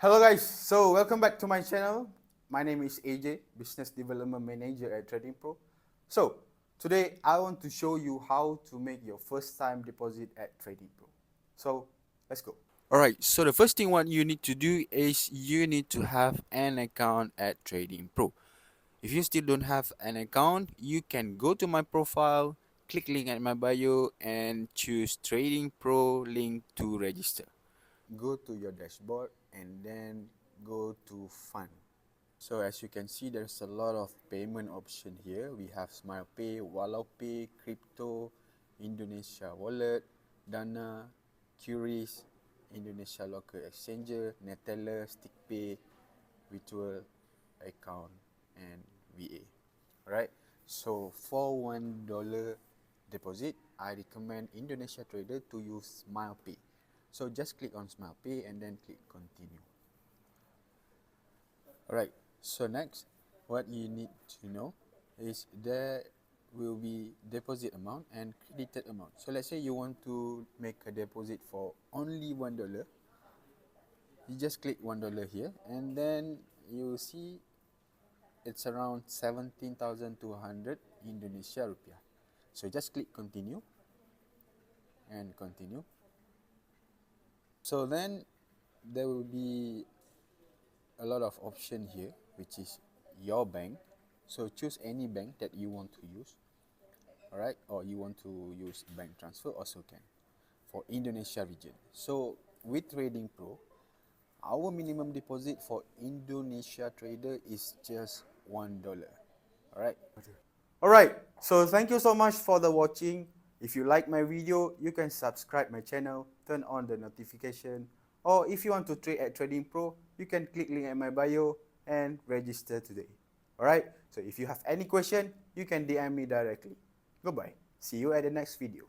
Hello guys, so welcome back to my channel. My name is AJ, Business Development Manager at TradingPRO. So today I want to show you how to make your first time deposit at TradingPRO. So let's go. Alright, so the first thing what you need to do is you need to have an account at TradingPRO. If you still don't have an account, you can go to my profile, click link at my bio and choose TradingPRO link to register. Go to your dashboard and then go to Fund. So as you can see, there's a lot of payment option here. We have SmilePay, WallowPay, Crypto, Indonesia Wallet, Dana, Curis, Indonesia Local Exchanger, Neteller, StickPay, Virtual Account, and VA. Alright, so for $1 deposit, I recommend Indonesia Trader to use SmilePay. So just click on SmilePay and then click Continue. Alright, so next, what you need to know is there will be deposit amount and credited amount. So let's say you want to make a deposit for only $1. You just click $1 here and then you see it's around 17,200 Indonesia rupiah. So just click continue and continue. So then there will be a lot of option here, which is your bank. So choose any bank that you want to use, alright, or you want to use bank transfer also can for Indonesia region. So with TradingPRO, our minimum deposit for Indonesia trader is just $1. Alright. Alright, so thank you so much for the watching. If you like my video, you can subscribe my channel, turn on the notification, or if you want to trade at TradingPRO, you can click link at my bio and register today. Alright, so if you have any question, you can DM me directly. Goodbye. See you at the next video.